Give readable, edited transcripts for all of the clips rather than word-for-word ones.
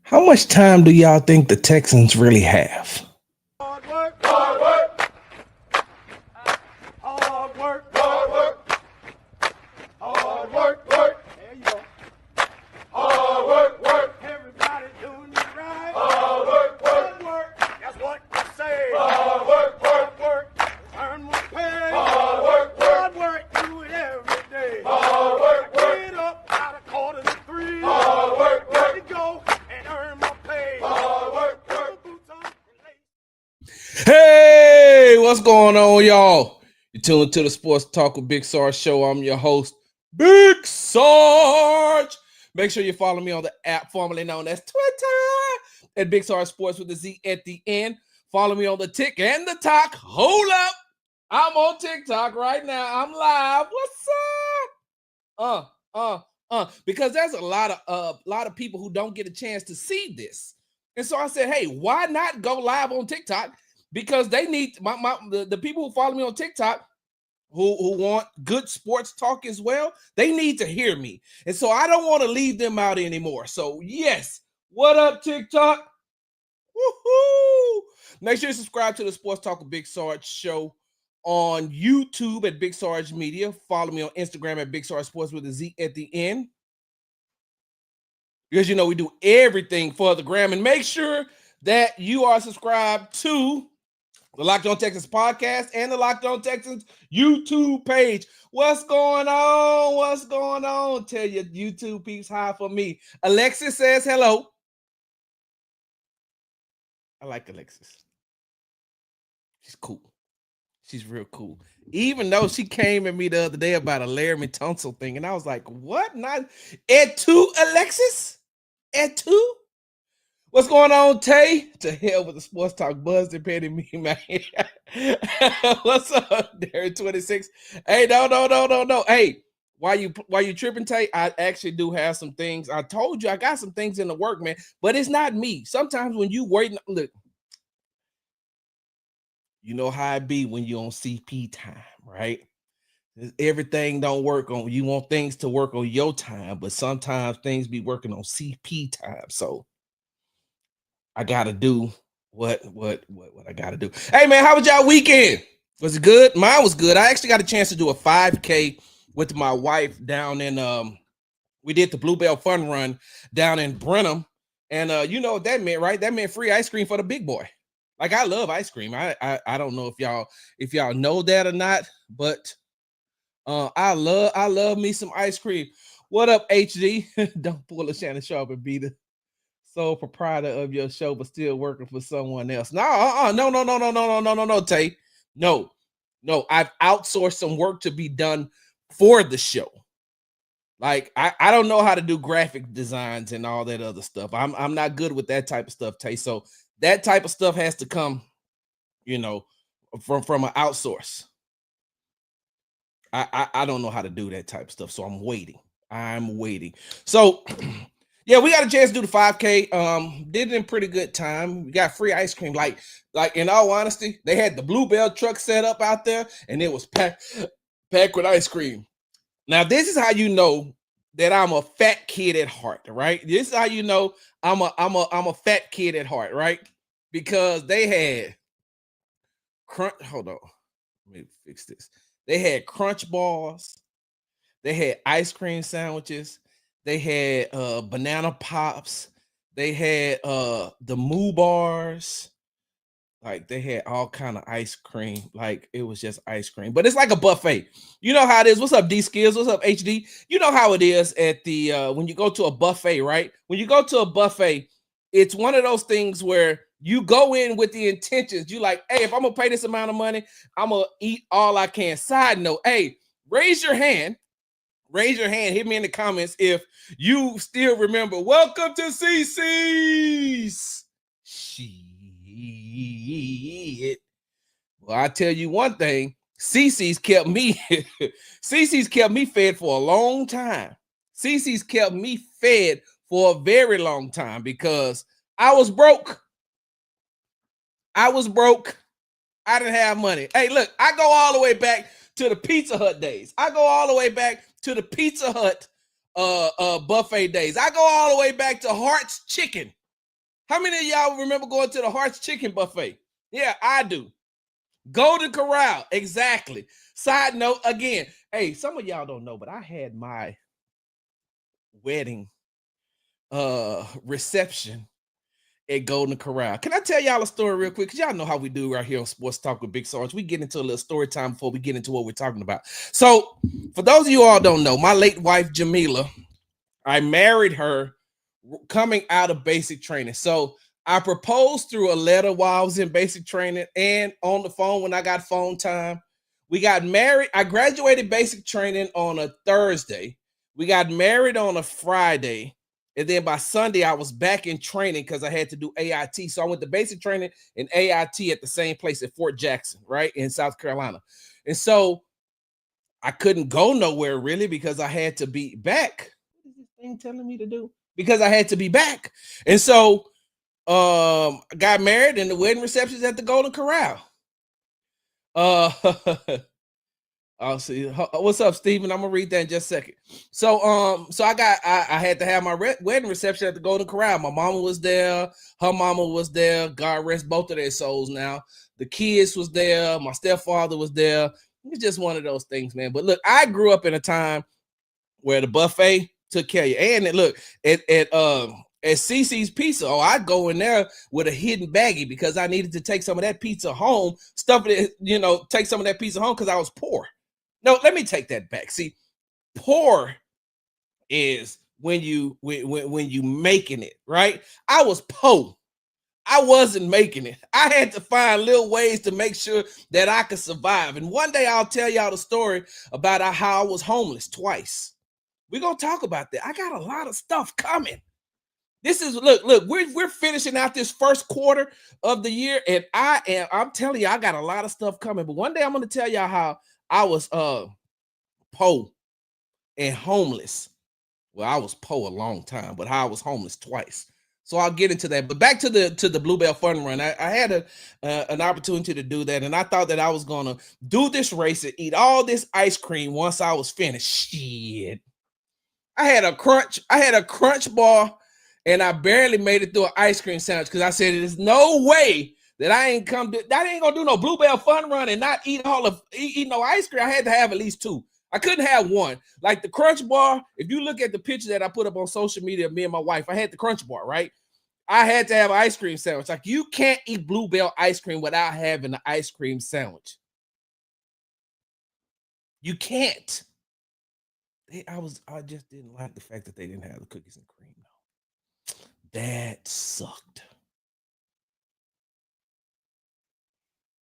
How much time do y'all think the Texans really have? Hard work, hard work, hard work, hard work, hard work, work. There you go. Hard work, work. Everybody doing it right. Hard work, work, work. That's what you say. Hard work, work, work. Earn my pay. Hard work, do it every day. Hard work, work. Get up out of 2:45. Hard work, work. Let me go and earn my pay. Hard work, work. Boots on and lace. Hey, what's going on, y'all? You're tuned to the Sports Talk with Big Sarge show. I'm your host, Big Sarge. Make sure you follow me on the app formerly known as Twitter at Big Sarge Sports with a Z at the end. Follow me on the Tick and the Talk. Hold up. I'm on TikTok right now. I'm live. What's up? Because there's a lot of people who don't get a chance to see this. And so I said, hey, why not go live on TikTok? Because they need the people who follow me on TikTok who want good sports talk as well, they need to hear me. And so I don't want to leave them out anymore. So yes, what up, TikTok? Woohoo! Make sure you subscribe to the Sports Talk with Big Sarge show on YouTube at Big Sarge Media. Follow me on Instagram at Big Sarge Sports with a Z at the end. Because you know we do everything for the gram. And make sure that you are subscribed to the Locked On Texans podcast and the Locked On Texans YouTube page. What's going on? What's going on? Tell your YouTube peeps hi for me. Alexis says hello. I like Alexis. She's cool. She's real cool. Even though she came at me the other day about a Laramie tonsil thing, and I was like, what? Not at two, Alexis? At two? What's going on, Tay? To hell with the sports talk buzz and petty me, man. What's up, Darren 26? Hey, no. Hey, why you tripping, Tay? I actually do have some things. I told you I got some things in the work, man, but it's not me. Sometimes when you waiting, look, you know how it be when you're on CP time, right? Everything don't work on you want things to work on your time, but sometimes things be working on CP time. So I gotta do what I gotta do. Hey man, how was y'all weekend? Was it good? Mine was good. I actually got a chance to do a 5K with my wife down in we did the Bluebell Fun Run down in Brenham. And you know what that meant, right? That meant free ice cream for the big boy. Like I love ice cream. I don't know if y'all know that or not, but I love me some ice cream. What up, HD? Don't pull a Shannon Sharp and be the sole proprietor of your show, but still working for someone else. No, Tay. No. I've outsourced some work to be done for the show. Like I don't know how to do graphic designs and all that other stuff. I'm not good with that type of stuff, Tay. So that type of stuff has to come, you know, from an outsource. I don't know how to do that type of stuff, so I'm waiting. So yeah, we got a chance to do the 5K. Did it in pretty good time. We got free ice cream. Like in all honesty, they had the Bluebell truck set up out there, and it was packed with ice cream. Now, this is how you know that I'm a fat kid at heart, right? This is how you know I'm a fat kid at heart, right? Because they had hold on. Let me fix this. They had crunch bars, they had ice cream sandwiches, they had banana pops, they had the moo bars. Like they had all kind of ice cream. Like it was just ice cream, but it's like a buffet. You know how it is. What's up, D Skills? What's up, HD? You know how it is at the when you go to a buffet, right? When you go to a buffet, it's one of those things where you go in with the intentions. You like, hey, if I'm gonna pay this amount of money, I'm gonna eat all I can. Side note, hey, raise your hand. Raise your hand. Hit me in the comments if you still remember. Welcome to CC's. Shit. Well, I tell you one thing. CC's kept me. CC's kept me fed for a long time. CC's kept me fed for a very long time because I was broke. I didn't have money. Hey, look, I go all the way back to the Pizza Hut days. I go all the way back to the Pizza Hut buffet days. I go all the way back to Hart's Chicken. How many of y'all remember going to the Hart's Chicken Buffet? Yeah, I do. Golden Corral, exactly. Side note again, hey, some of y'all don't know, but I had my wedding reception at Golden Corral. Can I tell y'all a story real quick? Because y'all know how we do right here on Sports Talk with Big Sarge. We get into a little story time before we get into what we're talking about. So, for those of you all don't know, my late wife Jamila, I married her coming out of basic training. So I proposed through a letter while I was in basic training and on the phone when I got phone time. We got married. I graduated basic training on a Thursday. We got married on a Friday. And then by Sunday, I was back in training because I had to do AIT. So I went to basic training and AIT at the same place at Fort Jackson, right, in South Carolina. And so I couldn't go nowhere really because I had to be back. What is this thing telling me to do? Because I had to be back. And so got married and the wedding reception's at the Golden Corral. I'll see. What's up, Steven? I'm gonna read that in just a second. So I had to have my wedding reception at the Golden Corral. My mama was there, her mama was there. God rest both of their souls now. The kids was there, my stepfather was there. It's just one of those things, man. But look, I grew up in a time where the buffet took care of you. And look, at CC's Pizza, I'd go in there with a hidden baggie because I needed to take some of that pizza home, stuff it, take some of that pizza home because I was poor. No, let me take that back. See, poor is when you making it, right? I was poor. I wasn't making it. I had to find little ways to make sure that I could survive. And one day I'll tell y'all the story about how I was homeless twice. We're gonna talk about that. I got a lot of stuff coming. This is look, we're finishing out this first quarter of the year, and I'm telling you, I got a lot of stuff coming. But one day I'm gonna tell y'all how I was poor and homeless. Well, I was poor a long time, but how I was homeless twice. So I'll get into that. But back to the Bluebell Fun Run. I had an opportunity to do that, and I thought that I was gonna do this race and eat all this ice cream once I was finished. Shit. I had a crunch bar, and I barely made it through an ice cream sandwich because I said there's no way that I ain't gonna do no Bluebell Fun Run and not eat no ice cream. I had to have at least two. I couldn't have one. Like the crunch bar, if you look at the picture that I put up on social media of me and my wife, I had the crunch bar, right? I had to have an ice cream sandwich. Like you can't eat Bluebell ice cream without having an ice cream sandwich. You can't. I just didn't like the fact that they didn't have the cookies and cream. That sucked.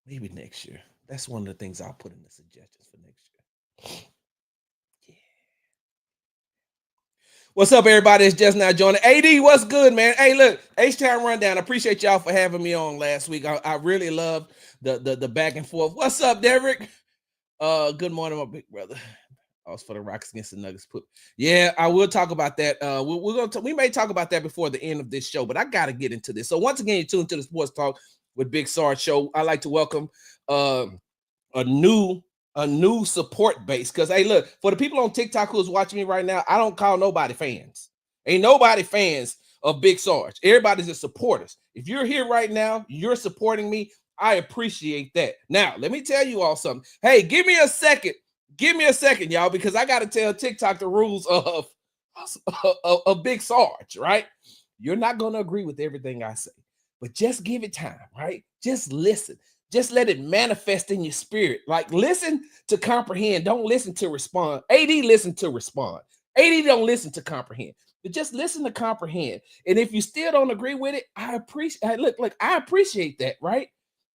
Maybe next year. That's one of the things I'll put in the suggestions for next year. Yeah. What's up, everybody? It's just now joining. AD, what's good, man? Hey, look, H-Town Rundown. I appreciate y'all for having me on last week. I really love the back and forth. What's up, Derek? Good morning, my big brother. I was for the Rocks against the Nuggets. Yeah, I will talk about that. We may talk about that before the end of this show, but I got to get into this. So once again, you tune into the Sports Talk with Big Sarge show. I like to welcome a new support base because hey, look, for the people on TikTok who's watching me right now, I don't call nobody fans. Ain't nobody fans of Big Sarge. Everybody's just supporters. If you're here right now, you're supporting me. I appreciate that. Now, let me tell you all something. Hey, give me a second. Give me a second, y'all, because I got to tell TikTok the rules of Big Sarge, right? You're not going to agree with everything I say, but just give it time, right? Just listen. Just let it manifest in your spirit. Like, listen to comprehend. Don't listen to respond. AD listen to respond. AD don't listen to comprehend. But just listen to comprehend. And if you still don't agree with it, I appreciate. Look, I appreciate that, right?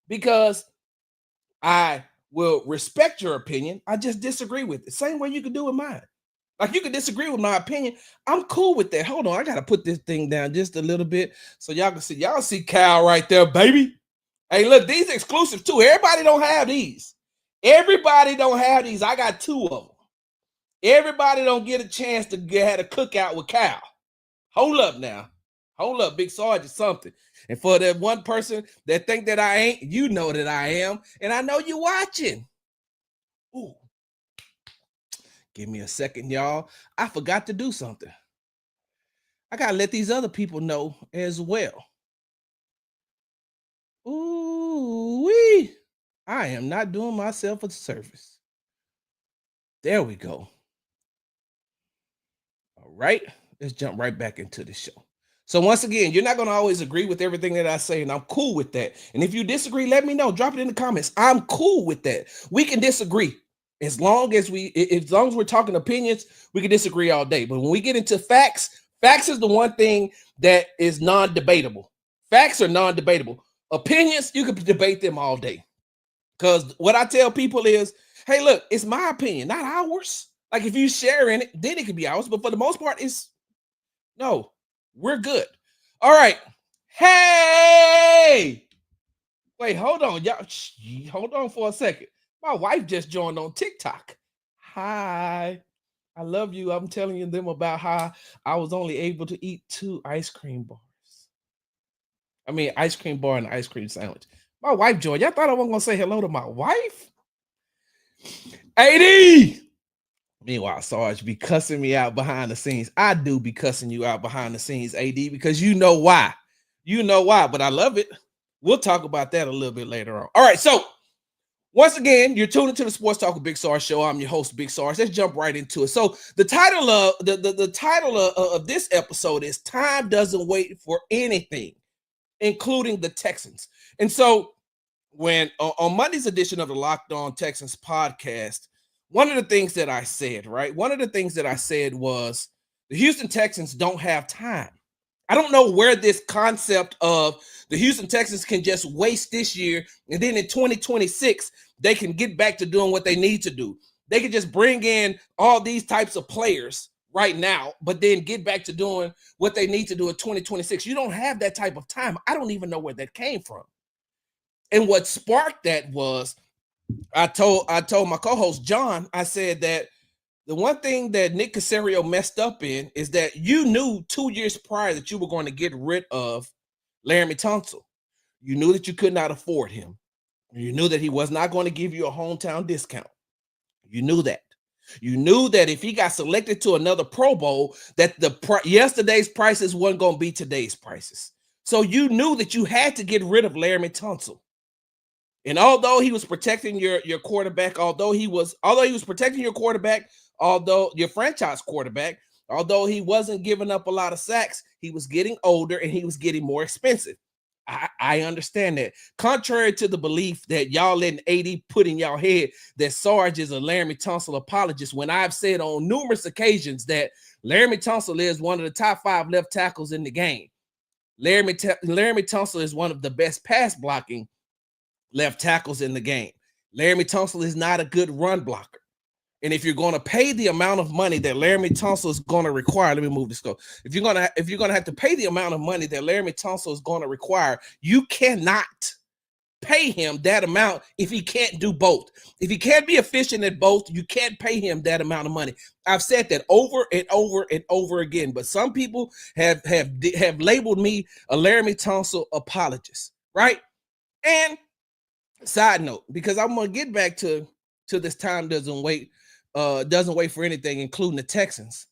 Because I will respect your opinion. I just disagree with it. Same way you could do with mine. Like you could disagree with my opinion. I'm cool with that. Hold on, I gotta put this thing down just a little bit so y'all can see. Y'all see Kyle right there, baby. Hey, look, these exclusive too. Everybody don't have these. Everybody don't have these. I got two of them. Everybody don't get a chance to have a cookout with Kyle. Hold up now. Hold up, Big Sarge is something. And for that one person that think that I ain't, you know that I am. And I know you watching. Ooh. Give me a second, y'all. I forgot to do something. I got to let these other people know as well. Ooh wee. I am not doing myself a service. There we go. All right. Let's jump right back into the show. So once again, you're not going to always agree with everything that I say, and I'm cool with that. And if you disagree, let me know. Drop it in the comments. I'm cool with that. We can disagree as long as we're talking opinions. We can disagree all day. But when we get into facts, facts is the one thing that is non-debatable. Facts are non-debatable. Opinions, you can debate them all day. Because what I tell people is, hey, look, it's my opinion, not ours. Like if you share in it, then it can be ours. But for the most part, no, we're good. All right. Hey, wait, hold on, y'all. Hold on for a second. My wife just joined on TikTok. Hi, I love you. I'm telling you them about how I was only able to eat 2 ice cream bars. I mean, ice cream bar and ice cream sandwich. My wife joined. Y'all thought I wasn't gonna say hello to my wife? 80. Meanwhile, Sarge be cussing me out behind the scenes. I do be cussing you out behind the scenes, AD, because you know why. You know why, but I love it. We'll talk about that a little bit later on. All right, so once again, you're tuned into the Sports Talk with Big Sarge show. I'm your host, Big Sarge. Let's jump right into it. So the title of the title of this episode is "Time Doesn't Wait for Anything," including the Texans. And so when on Monday's edition of the Locked On Texans podcast, one of the things that I said, right? One of the things that I said was the Houston Texans don't have time. I don't know where this concept of the Houston Texans can just waste this year and then in 2026, they can get back to doing what they need to do. They can just bring in all these types of players right now, but then get back to doing what they need to do in 2026. You don't have that type of time. I don't even know where that came from. And what sparked that was I told my co-host John, I said that the one thing that Nick Caserio messed up in is that you knew 2 years prior that you were going to get rid of Laramie Tunsil. You knew that you could not afford him. You knew that he was not going to give you a hometown discount. You knew that. You knew that if he got selected to another Pro Bowl, that yesterday's prices wasn't going to be today's prices. So you knew that you had to get rid of Laramie Tunsil. And although he was protecting your quarterback, although he was protecting your quarterback, although your franchise quarterback, although he wasn't giving up a lot of sacks, he was getting older and he was getting more expensive. I understand that. Contrary to the belief that y'all letting AD put in y'all head that Sarge is a Laramie Tunsil apologist, when I've said on numerous occasions that Laramie Tunsil is one of the top 5 left tackles in the game. Laramie Tunsil is one of the best pass blocking left tackles in the game. Laramie Tunsil is not a good run blocker. And if you're going to pay the amount of money that Laramie Tunsil is going to require, let me move this go. If you're going to have to pay the amount of money that Laramie Tunsil is going to require, you cannot pay him that amount if he can't do both. If he can't be efficient at both, you can't pay him that amount of money. I've said that over and over and over again, but some people have labeled me a Laramie Tunsil apologist, right? And side note, because I'm going to get back to this time doesn't wait for anything, including the Texans.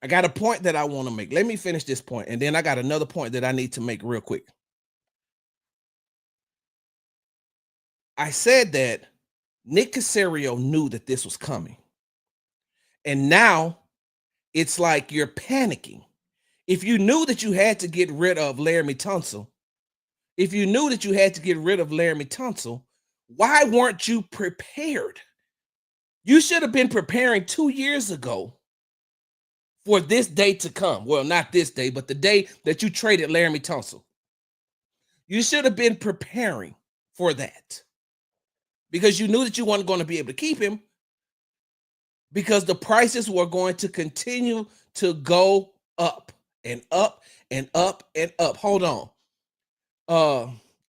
I got a point that I want to make. Let me finish this point, and then I got another point that I need to make real quick. I said that Nick Caserio knew that this was coming. And now it's like you're panicking. If you knew that you had to get rid of Laramie Tunsil, why weren't you prepared? You should have been preparing 2 years ago for this day to come. Well, not this day, but the day that you traded Laramie Tunsil. You should have been preparing for that because you knew that you weren't going to be able to keep him because the prices were going to continue to go up and up and up and up. Hold on.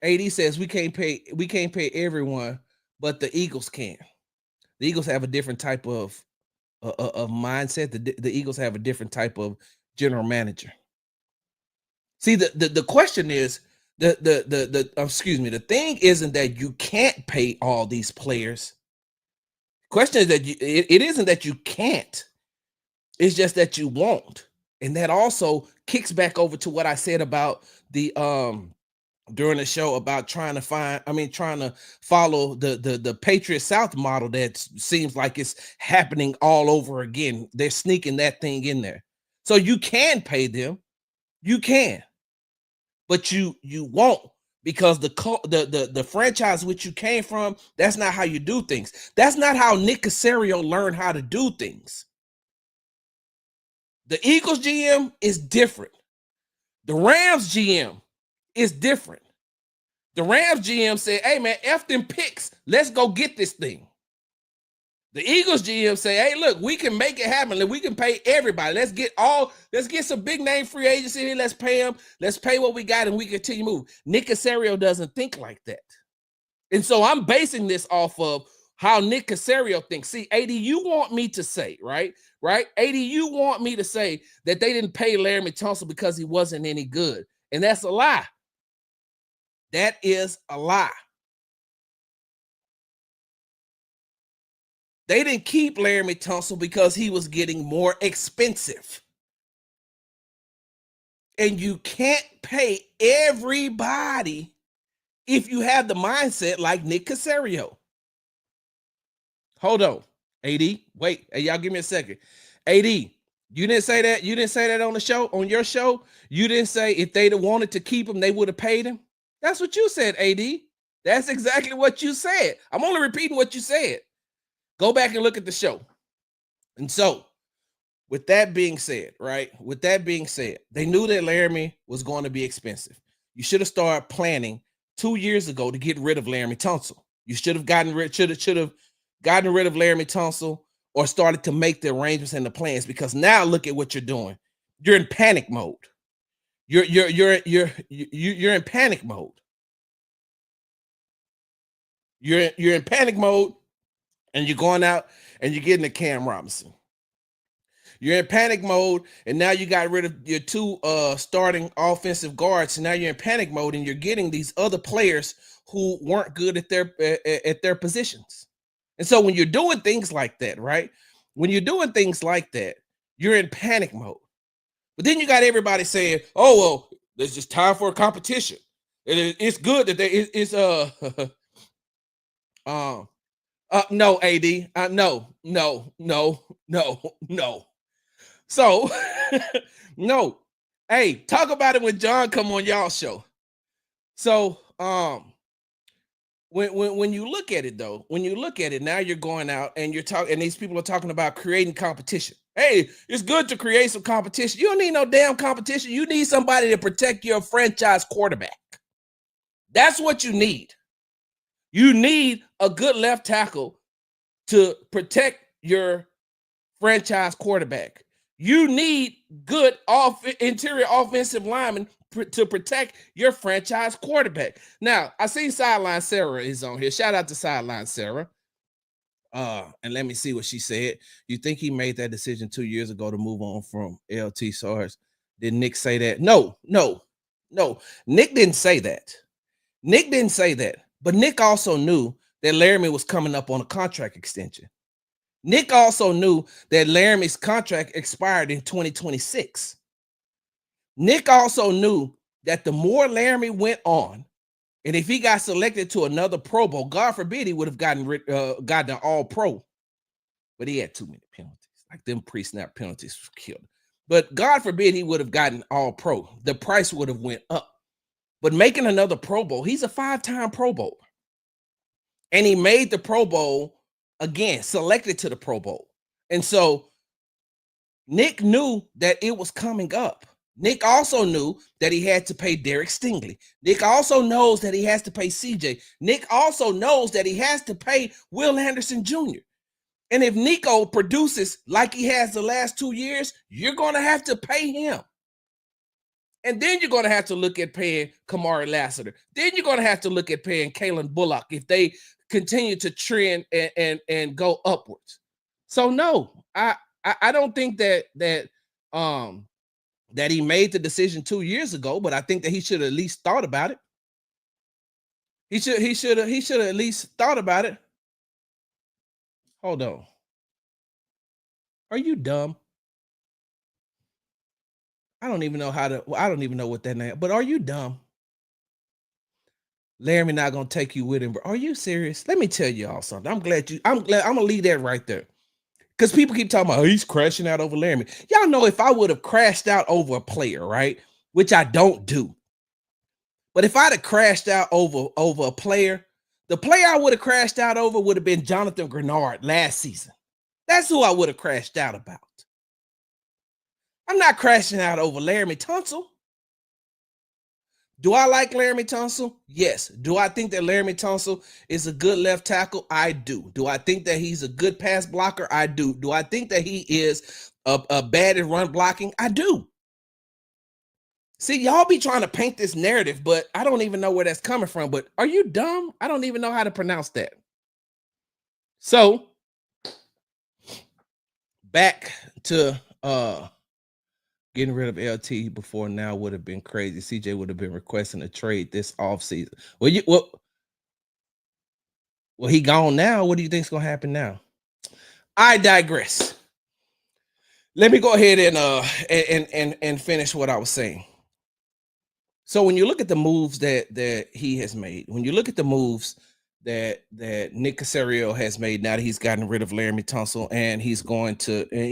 AD says we can't pay everyone, but the Eagles can. The Eagles have a different type of mindset. The Eagles have a different type of general manager. See, the question is the thing isn't that you can't pay all these players. The question is that it isn't that you can't. It's just that you won't. And that also kicks back over to what I said about the during the show about trying to follow the Patriot South model that seems like it's happening all over again. They're sneaking that thing in there. So you can pay them, you can, but you won't, because the franchise which you came from, that's not how you do things. That's not how Nick Caserio learned how to do things. The Eagles GM is different. The Rams GM is different. The Rams GM said, hey man, F them picks. Let's go get this thing. The Eagles GM say, hey, look, we can make it happen. We can pay everybody. Let's get some big name free agents in here. Let's pay them. Let's pay what we got and we continue to move. Nick Caserio doesn't think like that. And so I'm basing this off of how Nick Caserio thinks. See, AD, you want me to say, right? AD, you want me to say that they didn't pay Laramie Tunsil because he wasn't any good. And that's a lie. That is a lie. They didn't keep Laramie Tunsil because he was getting more expensive. And you can't pay everybody if you have the mindset like Nick Caserio. Hold on, AD. Wait, hey, y'all give me a second. AD, you didn't say that. You didn't say that on the show, on your show. You didn't say if they'd have wanted to keep him, they would have paid him. That's what you said, AD. That's exactly what you said. I'm only repeating what you said. Go back and look at the show. And so, with that being said, right? With that being said, they knew that Laramie was going to be expensive. You should have started planning 2 years ago to get rid of Laramie Tunsil. You should have gotten rid of Laramie Tunsil, or started to make the arrangements and the plans, because now look at what you're doing. You're in panic mode. You're in panic mode. You're in panic mode, and you're going out and you're getting a Cam Robinson. You're in panic mode, and now you got rid of your two starting offensive guards. And now you're in panic mode, and you're getting these other players who weren't good at their positions. And so when you're doing things like that, right? When you're doing things like that, you're in panic mode. But then you got everybody saying, "Oh well, it's just time for a competition. It's good that no, AD, no. So no, hey, talk about it when John come on y'all show. So when you look at it though, when you look at it now, you're going out and you're talking, and these people are talking about creating competition. Hey, it's good to create some competition. You don't need no damn competition. You need somebody to protect your franchise quarterback. That's what you need. You need a good left tackle to protect your franchise quarterback. You need good interior offensive linemen to protect your franchise quarterback. Now, I see Sideline Sarah is on here. Shout out to Sideline Sarah. And let me see what she said. You think he made that decision 2 years ago to move on from LT Sarge? Did Nick say that? No. Nick didn't say that. Nick didn't say that. But Nick also knew that Laramie was coming up on a contract extension. Nick also knew that Laramie's contract expired in 2026. Nick also knew that the more Laramie went on, and if he got selected to another Pro Bowl, God forbid he would have gotten an All-Pro, but he had too many penalties. Like them pre-snap penalties killed. But God forbid he would have gotten All-Pro. The price would have went up. But making another Pro Bowl, he's a 5-time Pro Bowler. And he made the Pro Bowl again, selected to the Pro Bowl. And so Nick knew that it was coming up. Nick also knew that he had to pay Derek Stingley. Nick also knows that he has to pay CJ. Nick also knows that he has to pay Will Anderson Jr. And if Nico produces like he has the last 2 years, you're going to have to pay him. And then you're going to have to look at paying Kamari Lassiter. Then you're going to have to look at paying Kalen Bullock if they continue to trend and go upwards. So no, I don't think that he made the decision 2 years ago, but I think that he should have at least thought about it. He should have at least thought about it. Hold on. Are you dumb? I don't even know what that name, but are you dumb? Laramie not gonna take you with him, bro. Are you serious? Let me tell y'all something. I'm gonna leave that right there. Because people keep talking about, oh, he's crashing out over Laramie. Y'all know if I would have crashed out over a player, right? Which I don't do. But if I'd have crashed out over a player, the player I would have crashed out over would have been Jonathan Grenard last season. That's who I would have crashed out about. I'm not crashing out over Laramie Tunsil. Do I like Laramie Tunsil? Yes. Do I think that Laramie Tunsil is a good left tackle? I do. Do I think that he's a good pass blocker? I do. Do I think that he is a bad at run blocking? I do. See, y'all be trying to paint this narrative, but I don't even know where that's coming from. But are you dumb? I don't even know how to pronounce that. So, back to getting rid of LT before now would have been crazy. CJ would have been requesting a trade this offseason. Well, he gone now. What do you think's gonna happen now? I digress. Let me go ahead and finish what I was saying. So when you look at the moves that he has made, when you look at the moves that Nick Caserio has made now that he's gotten rid of Laramie Tunsil, and he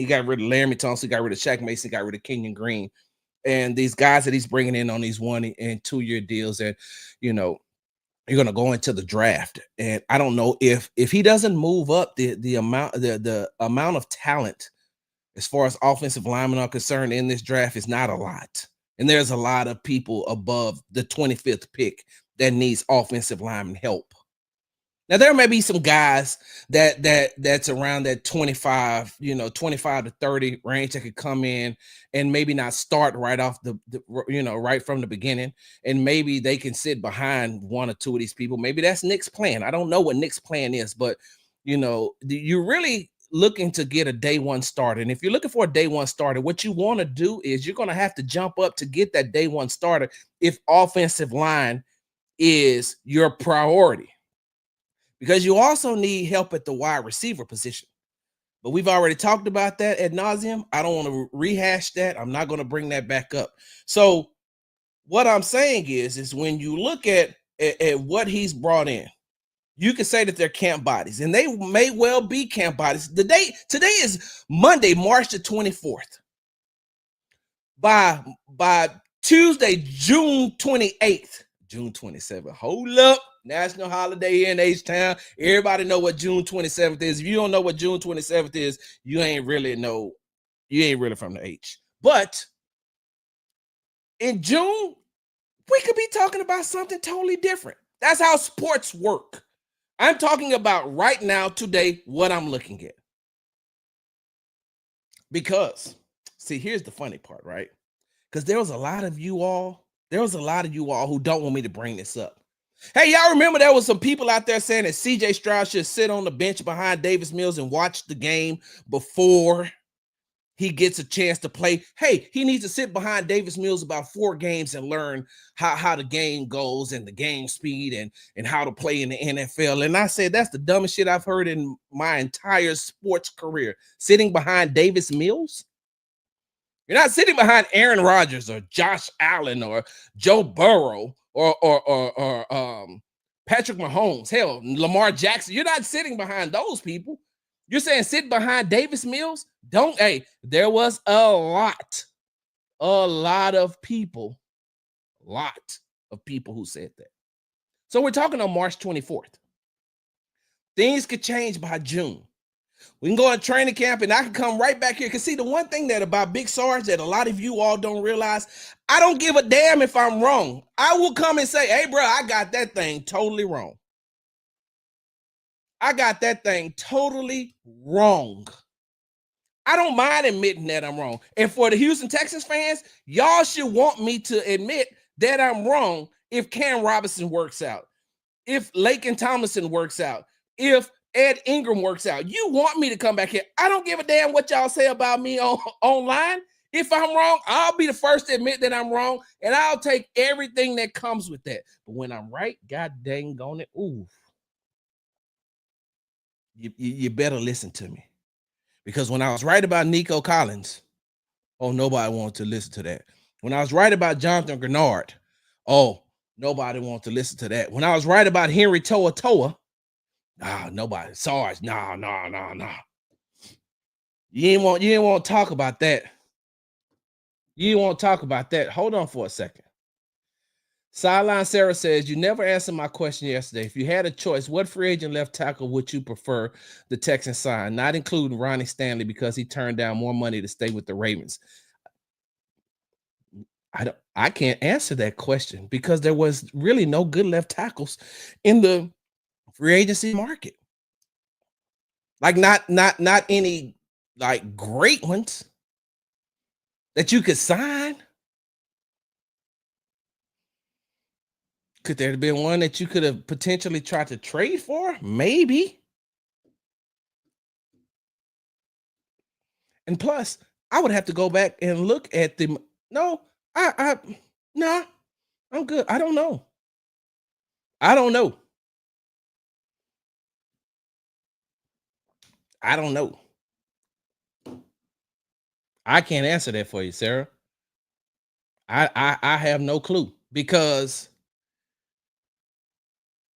got rid of Laramie Tunsil, he got rid of Shaq Mason, got rid of Kenyon Green, and these guys that he's bringing in on these 1 and 2 year deals, and you're going to go into the draft, and I don't know if he doesn't move up the amount of talent as far as offensive linemen are concerned in this draft is not a lot. And there's a lot of people above the 25th pick that needs offensive lineman help. Now there may be some guys that's around that 25 to 30 range that could come in and maybe not start right off right from the beginning, and maybe they can sit behind 1 or 2 of these people. Maybe that's Nick's plan. I don't know what Nick's plan is, but you're really looking to get a day 1 starter. And if you're looking for a day 1 starter, what you want to do is you're going to have to jump up to get that day 1 starter if offensive line is your priority, because you also need help at the wide receiver position. But we've already talked about that ad nauseum. I don't want to rehash that. I'm not going to bring that back up. So what I'm saying is when you look at what he's brought in, you can say that they're camp bodies, and they may well be camp bodies. Today is Monday, March the 24th. By Tuesday, June 28th, June 27th. Hold up. National holiday in H-Town. Everybody know what June 27th is. If you don't know what June 27th is, you ain't really from the H. But in June, we could be talking about something totally different. That's how sports work. I'm talking about right now, today, what I'm looking at. Because, see, here's the funny part, right? Because there was a lot of you all who don't want me to bring this up. Hey, y'all remember there was some people out there saying that CJ Stroud should sit on the bench behind Davis Mills and watch the game before he gets a chance to play. Hey, he needs to sit behind Davis Mills about 4 games and learn how the game goes and the game speed and how to play in the NFL. And I said, that's the dumbest shit I've heard in my entire sports career. Sitting behind Davis Mills? You're not sitting behind Aaron Rodgers or Josh Allen or Joe Burrow or Patrick Mahomes. Hell, Lamar Jackson. You're not sitting behind those people. You're saying sit behind Davis Mills? There was a lot of people who said that. So we're talking on March 24th. Things could change by June. We can go on training camp and I can come right back here. Because see, the one thing that about Big Sarge that a lot of you all don't realize, I don't give a damn if I'm wrong. I will come and say, hey, bro, I got that thing totally wrong. I got that thing totally wrong. I don't mind admitting that I'm wrong. And for the Houston Texans fans, y'all should want me to admit that I'm wrong if Cam Robinson works out, if Laken Tomlinson works out, if Ed Ingram works out. You want me to come back here. I don't give a damn what y'all say about me online. If I'm wrong, I'll be the first to admit that I'm wrong, and I'll take everything that comes with that. But when I'm right, god dang on it, ooh. You better listen to me. Because when I was right about Nico Collins, nobody wanted to listen to that. When I was right about Jonathan Grenard, Nobody wants to listen to that. When I was right about Henry Toa Toa, nobody. Sarge, no. You didn't want to talk about that. You didn't want to talk about that. Hold on for a second. Sideline Sarah says, you never answered my question yesterday. If you had a choice, what free agent left tackle would you prefer the Texans sign? Not including Ronnie Stanley because he turned down more money to stay with the Ravens. I can't answer that question because there was really no good left tackles in the free agency market. Like not any like great ones that you could sign. Could there have been one that you could have potentially tried to trade for? Maybe. And plus, I would have to go back and look at the no, nah, I'm good. I don't know. I don't know. I don't know. I can't answer that for you, Sarah. I have no clue because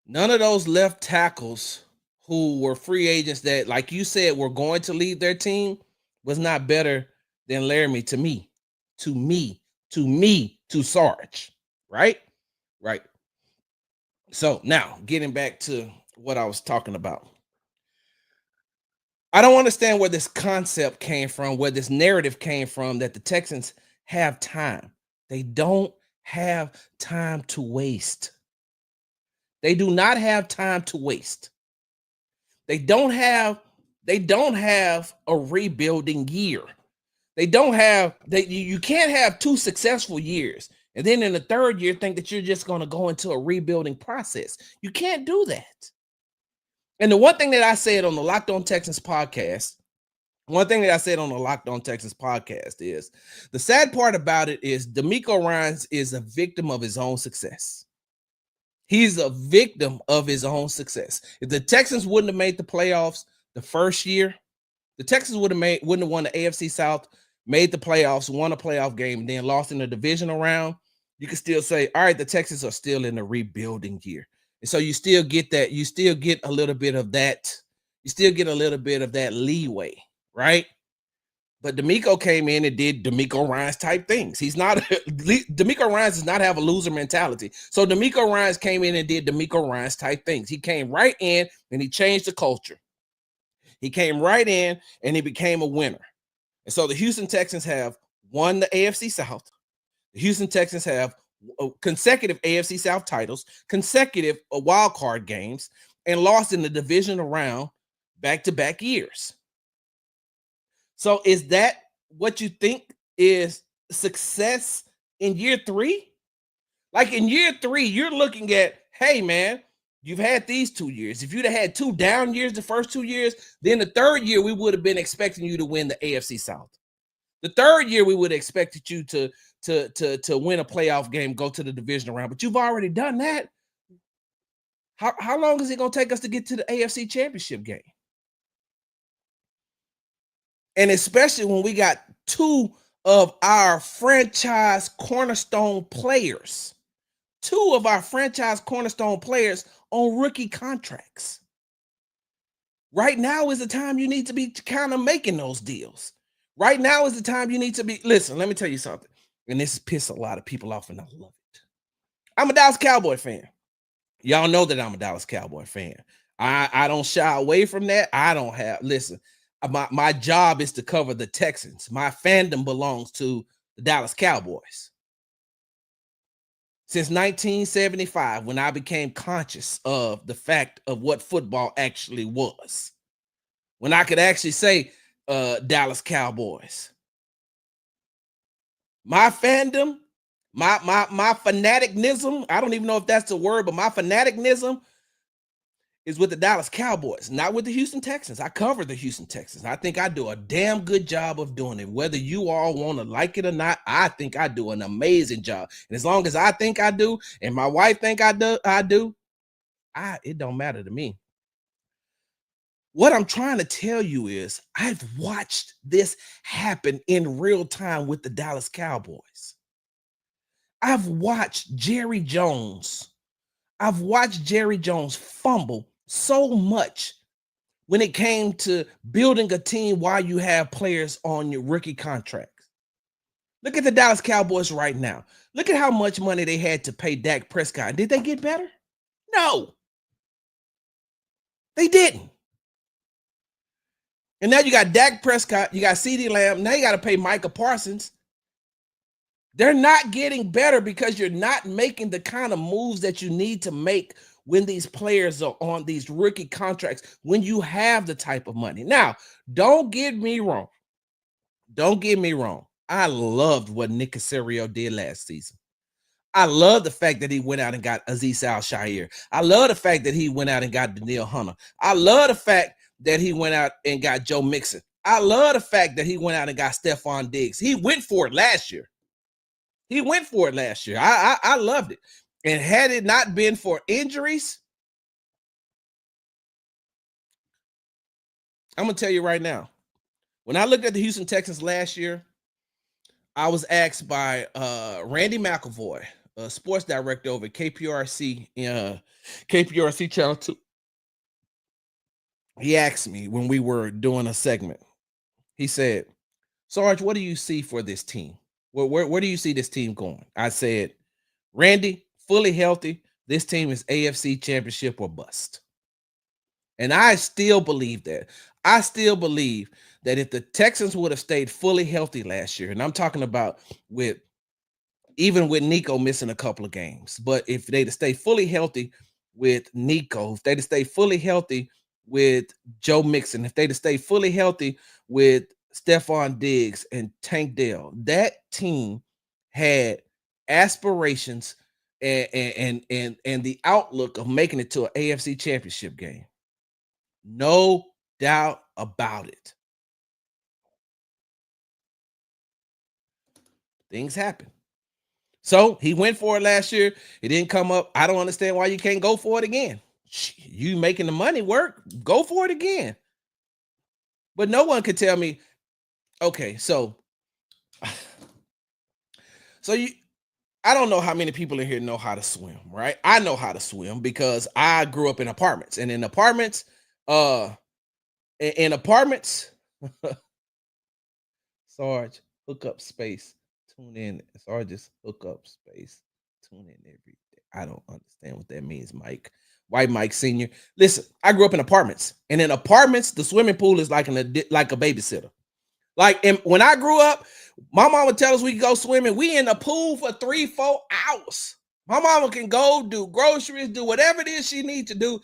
none of those left tackles who were free agents that, like you said, were going to leave their team was not better than Laramie to me, to Sarge, right? Right. So now getting back to what I was talking about. I don't understand where this concept came from, where this narrative came from that the Texans have time. They don't have time to waste. They do not have time to waste. They don't have a rebuilding year. You can't have 2 successful years and then in the third year think that you're just going to go into a rebuilding process. You can't do that. And the one thing that I said on the Locked On Texans podcast, is the sad part about it is DeMeco Ryans is a victim of his own success. He's a victim of his own success. If the Texans wouldn't have made the playoffs the first year, the Texans wouldn't have won the AFC South, made the playoffs, won a playoff game, and then lost in the divisional round, you can still say, all right, the Texans are still in the rebuilding year. And so you still get that, you still get a little bit of that, leeway, right? But DeMeco came in and did DeMeco Ryans type things. DeMeco Ryans does not have a loser mentality. So DeMeco Ryans came in and did DeMeco Ryans type things. He came right in and he changed the culture. He came right in and he became a winner. And so the Houston Texans have won the AFC South. The Houston Texans have consecutive AFC South titles, consecutive wild card games, and lost in the divisional round back-to-back years. So is that what you think is success in year 3? Like in year 3, you're looking at, hey, man, you've had these 2 years. If you'd have had 2 down years the first 2 years, then the third year we would have been expecting you to win the AFC South. The third year we would have expected you to win a playoff game, go to the divisional round. But you've already done that. How long is it going to take us to get to the AFC Championship game? And especially when we got 2 of our franchise cornerstone players, 2 of our franchise cornerstone players on rookie contracts. Right now is the time you need to be kind of making those deals. Right now is the time you need to be. Listen, let me tell you something. And this pisses a lot of people off, and I love it. I'm a Dallas Cowboy fan. Y'all know that I'm a Dallas Cowboy fan. I don't shy away from that. Listen, my job is to cover the Texans. My fandom belongs to the Dallas Cowboys. Since 1975, when I became conscious of the fact of what football actually was, when I could actually say Dallas Cowboys. My fandom, my fanaticnism, I don't even know if that's the word, but my fanaticnism is with the Dallas Cowboys, not with the Houston Texans. I cover the Houston Texans. I think I do a damn good job of doing it. Whether you all want to like it or not, I think I do an amazing job. And as long as I think I do, and my wife think I do, it don't matter to me. What I'm trying to tell you is I've watched this happen in real time with the Dallas Cowboys. I've watched Jerry Jones. I've watched Jerry Jones fumble so much when it came to building a team while you have players on your rookie contracts. Look at the Dallas Cowboys right now. Look at how much money they had to pay Dak Prescott. Did they get better? No, they didn't. And now you got Dak Prescott, you got CeeDee Lamb, now you got to pay Micah Parsons. They're not getting better because you're not making the kind of moves that you need to make when these players are on these rookie contracts, when you have the type of money. Now, don't get me wrong. Don't get me wrong. I loved what Nick Caserio did last season. I love the fact that he went out and got Azeez Al-Shaair. I love the fact that he went out and got Danielle Hunter. I love the fact that he went out and got Joe Mixon. I love the fact that he went out and got Stephon Diggs. He went for it last year. I loved it. And had it not been for injuries, I'm going to tell you right now, when I looked at the Houston Texans last year, I was asked by Randy McElvoy, a sports director over at KPRC, KPRC Channel 2. He asked me when we were doing a segment, he said, Sarge, what do you see for this team? Where do you see this team going? I said, Randy, fully healthy, this team is AFC Championship or bust. And I still believe that. I still believe that if the Texans would have stayed fully healthy last year, and I'm talking about even with Nico missing a couple of games, but if they'd have stayed fully healthy with Nico, if they'd have stayed fully healthy with Joe Mixon, if they'd have stayed fully healthy with Stephon Diggs and Tank Dell, that team had aspirations and the outlook of making it to an AFC Championship game. No doubt about it. Things happen. So he went for it last year. It didn't come up. I don't understand why you can't go for it again. You making the money work, go for it again. But no one could tell me, okay, so I don't know how many people in here know how to swim, right? I know how to swim because I grew up in apartments. And in apartments, Sarge, hook up space, tune in. Sarge's hook up space, tune in every day. I don't understand what that means, Mike. White Mike Sr. Listen, I grew up in apartments. And in apartments, the swimming pool is like a babysitter. Like when I grew up, my mom would tell us we could go swimming. We in the pool for 3-4 hours. My mama can go do groceries, do whatever it is she needs to do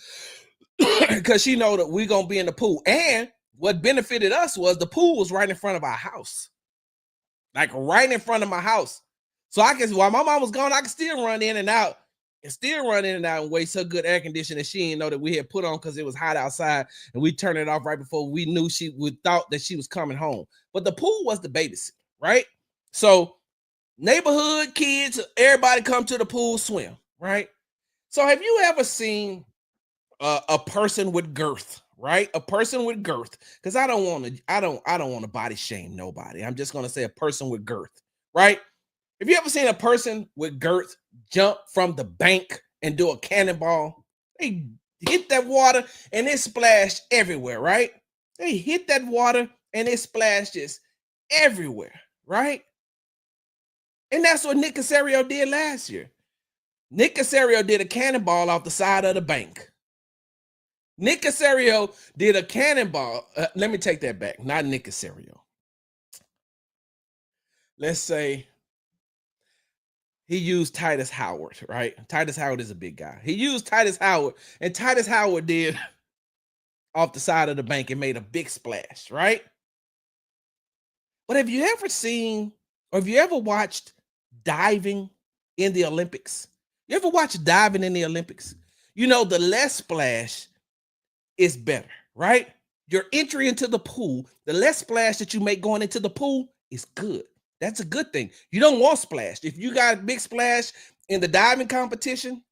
because she know that we're going to be in the pool. And what benefited us was the pool was right in front of our house. Like right in front of my house. So while my mom was gone, I could still run in and out and waste her good air conditioning that she didn't know that we had put on because it was hot outside, and we turned it off right before we knew we thought that she was coming home. But the pool was the babysitter, right? So neighborhood kids, everybody come to the pool, swim, right? So have you ever seen a person with girth, right? A person with girth, because I don't want to body shame nobody. I'm just gonna say a person with girth, right? Have you ever seen a person with girth jump from the bank and do a cannonball? They hit that water and it splashed everywhere, right? They hit that water and it splashed just everywhere, right? And that's what Nick Caserio did last year. Nick Caserio did a cannonball off the side of the bank. Nick Caserio did a cannonball. Let me take that back. Not Nick Caserio. Let's say he used Titus Howard, right? Titus Howard is a big guy. He used Titus Howard, and Titus Howard did off the side of the bank and made a big splash, right? But have you ever seen, or have you ever watched diving in the Olympics? You ever watch diving in the Olympics? You know, the less splash is better, right? Your entry into the pool, the less splash that you make going into the pool is good. That's a good thing. You don't want splash. If you got a big splash in the diving competition,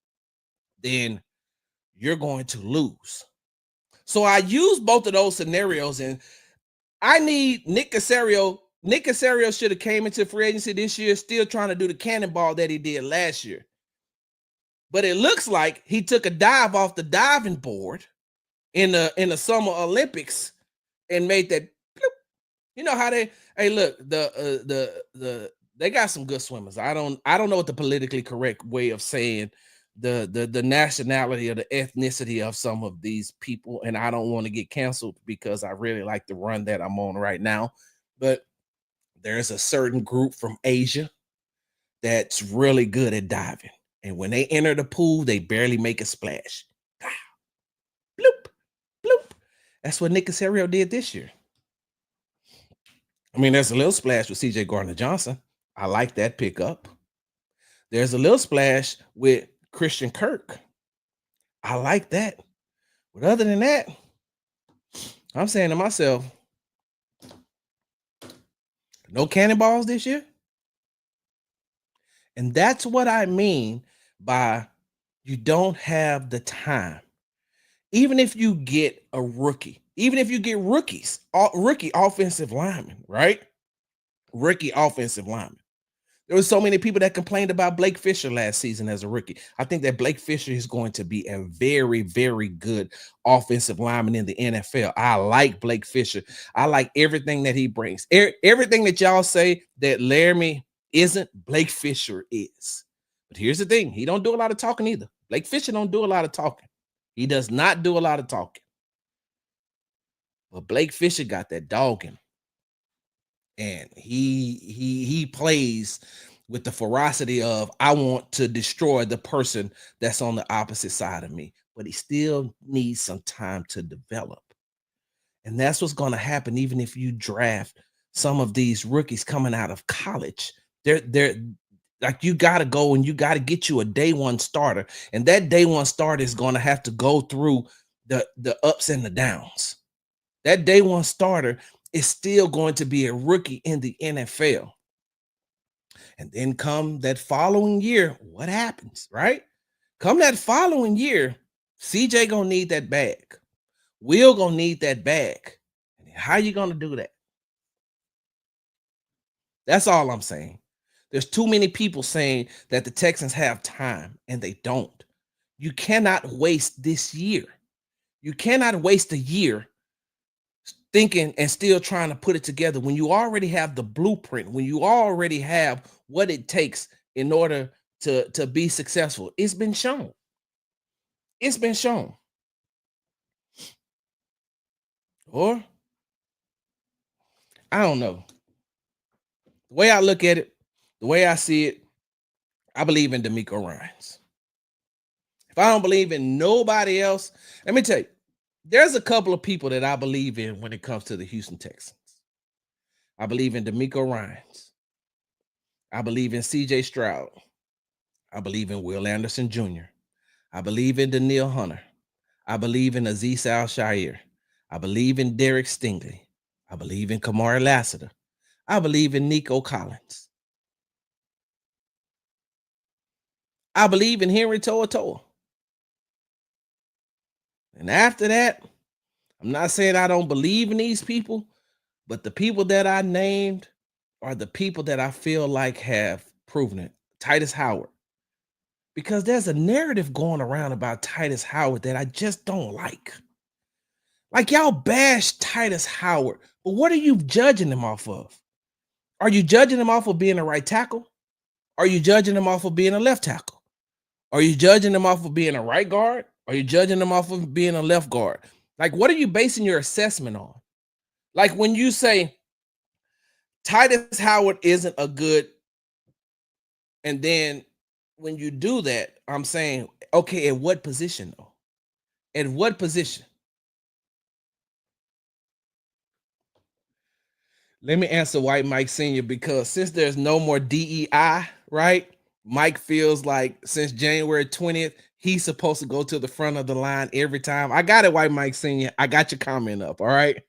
then you're going to lose. So I use both of those scenarios, and I need Nick Caserio Nick Casario should have came into free agency this year still trying to do the cannonball that he did last year. But it looks like he took a dive off the diving board in the Summer Olympics and made that bloop. You know how they look, they got some good swimmers. I don't know what the politically correct way of saying the nationality or the ethnicity of some of these people, and I don't want to get canceled because I really like the run that I'm on right now. But there's a certain group from Asia that's really good at diving. And when they enter the pool, they barely make a splash. Bloop, bloop. That's what Nick Casario did this year. I mean, there's a little splash with CJ Gardner-Johnson. I like that pickup. There's a little splash with Christian Kirk. I like that. But other than that, I'm saying to myself, no cannonballs this year. And that's what I mean by you don't have the time. Even if you get a rookie, even if you get rookies, rookie offensive linemen, right? Rookie offensive linemen. There were so many people that complained about Blake Fisher last season as a rookie. I think that Blake Fisher is going to be a very, very good offensive lineman in the NFL. I like Blake Fisher. I like everything that he brings. Everything that y'all say that Laramie isn't, Blake Fisher is. But here's the thing. He don't do a lot of talking either. Blake Fisher don't do a lot of talking. He does not do a lot of talking. But Blake Fisher got that dog in him. And he plays with the ferocity of, I want to destroy the person that's on the opposite side of me. But he still needs some time to develop. And that's what's going to happen even if you draft some of these rookies coming out of college. They're like, you got to go and you got to get you a day one starter. And that day one starter is going to have to go through the ups and the downs. That day one starter is still going to be a rookie in the NFL. And then come that following year, what happens, right? Come that following year, CJ gonna need that bag. Will gonna need that bag. And how you gonna do that? That's all I'm saying. There's too many people saying that the Texans have time, and they don't. You cannot waste this year. You cannot waste a year thinking and still trying to put it together when you already have the blueprint, when you already have what it takes in order to be successful. It's been shown. It's been shown. Or I don't know. The way I look at it, the way I see it, I believe in D'Amico Ryans. If I don't believe in nobody else, let me tell you, there's a couple of people that I believe in when it comes to the Houston Texans. I believe in D'Amico Ryans. I believe in C.J. Stroud. I believe in Will Anderson Jr. I believe in Daniil Hunter. I believe in Azeez Al-Shaair. I believe in Derek Stingley. I believe in Kamari Lassiter. I believe in Nico Collins. I believe in Henry To'oTo'o. And after that, I'm not saying I don't believe in these people, but the people that I named are the people that I feel like have proven it. Titus Howard. Because there's a narrative going around about Titus Howard that I just don't like. Like, y'all bash Titus Howard, but what are you judging him off of? Are you judging him off of being a right tackle? Are you judging him off of being a left tackle? Are you judging him off of being a right guard? Are you judging him off of being a left guard? Like, what are you basing your assessment on? Like, when you say Titus Howard isn't a good, and then when you do that, I'm saying, okay, at what position though? At what position? Let me answer White Mike Sr. because since there's no more DEI, right? Mike feels like since January 20th, he's supposed to go to the front of the line every time. I got it, White Mike Sr. I got your comment up, all right?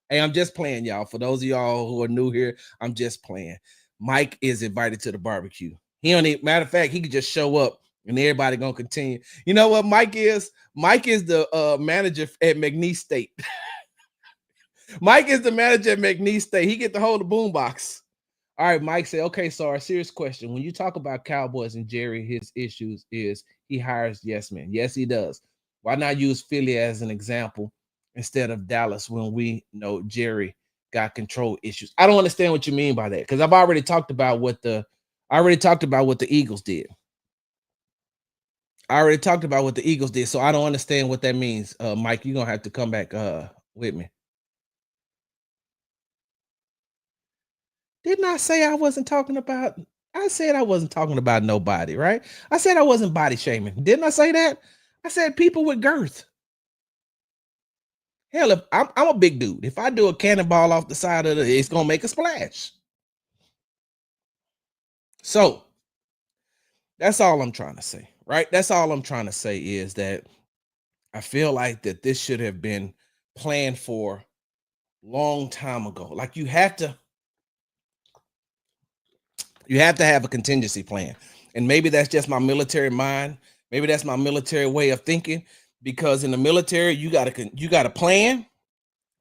Hey, I'm just playing, y'all. For those of y'all who are new here, I'm just playing. Mike is invited to the barbecue. He don't even, matter of fact, he could just show up and everybody gonna continue. You know what Mike is? Mike is the manager at McNeese State. Mike is the manager at McNeese State. He get to hold the boombox. All right, Mike said, okay, so our serious question. When you talk about Cowboys and Jerry, his issues is he hires yes men. Yes, he does. Why not use Philly as an example instead of Dallas when we know Jerry got control issues? I don't understand what you mean by that because I've already talked about what the Eagles did. I already talked about what the Eagles did, so I don't understand what that means. Mike, you're gonna have to come back with me. Didn't I say I wasn't talking about? I said I wasn't talking about nobody, right? I said I wasn't body shaming. Didn't I say that? I said people with girth. Hell, if I'm a big dude, if I do a cannonball off the side of it's gonna make a splash. So that's all I'm trying to say, right? That's all I'm trying to say is that I feel like that this should have been planned for long time ago. Like you have to have a contingency plan. And maybe that's just my military mind. Maybe that's my military way of thinking. Because in the military, you got a plan,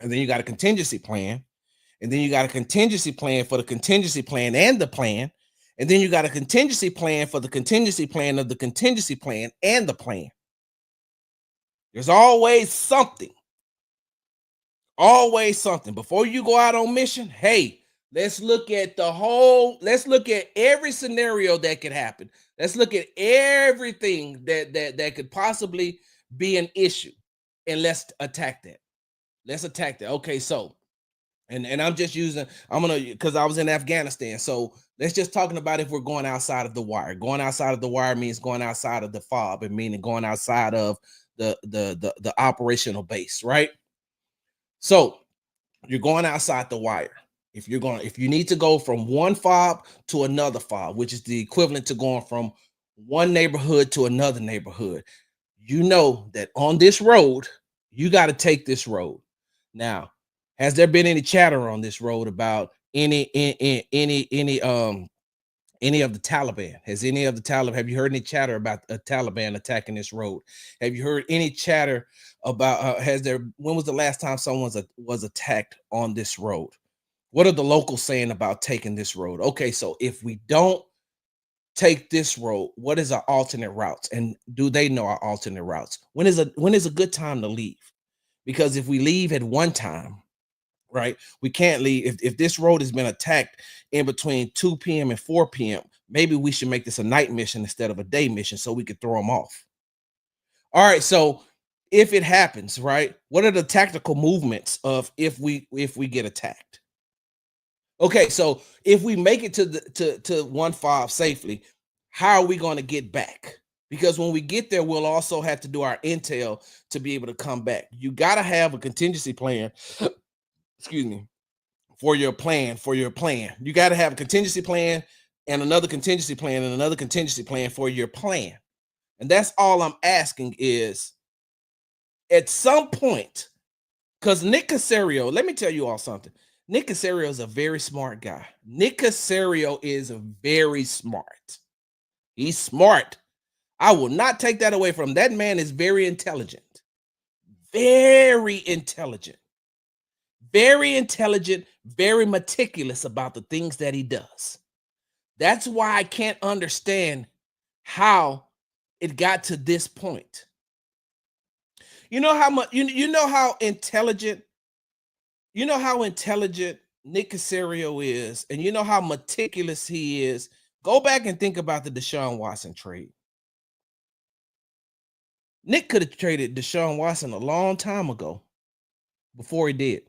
and then you got a contingency plan, and then you got a contingency plan for the contingency plan and the plan, and then you got a contingency plan for the contingency plan of the contingency plan and the plan. There's always something. Always something. Before you go out on mission, hey, let's look at every scenario that could happen. Let's look at everything that could possibly be an issue. And let's attack that. Let's attack that. Okay, so and I'm gonna because I was in Afghanistan. So let's just talking about if we're going outside of the wire. Going outside of the wire means going outside of the fob, and meaning going outside of the operational base, right? So you're going outside the wire. If you need to go from one fob to another fob, which is the equivalent to going from one neighborhood to another neighborhood, you know that on this road, you got to take this road. Now, has there been any chatter on this road about any of the Taliban? Has any of the Taliban, have you heard any chatter about a Taliban attacking this road? Have you heard any chatter about, when was the last time someone was attacked on this road? What are the locals saying about taking this road? Okay, so if we don't take this road, what is our alternate routes? And do they know our alternate routes? When is a good time to leave? Because if we leave at one time, right? We can't leave if this road has been attacked in between 2 p.m. and 4 p.m. Maybe we should make this a night mission instead of a day mission so we could throw them off. All right, so if it happens, right? What are the tactical movements of if we get attacked? Okay, so if we make it to 1-5 safely, how are we going to get back? Because when we get there, we'll also have to do our intel to be able to come back. You got to have a contingency plan. Excuse me, for your plan. You got to have a contingency plan and another contingency plan and another contingency plan for your plan. And that's all I'm asking is at some point, because Nick Caserio, let me tell you all something. Nick Caserio is a very smart guy. Nick Caserio is very smart. He's smart. I will not take that away from him. That man is very intelligent. Very intelligent. Very intelligent, very meticulous about the things that he does. That's why I can't understand how it got to this point. You know how much you know how intelligent Nick Caserio is, and you know how meticulous he is. Go back and think about the Deshaun Watson trade. Nick could have traded Deshaun Watson a long time ago before he did.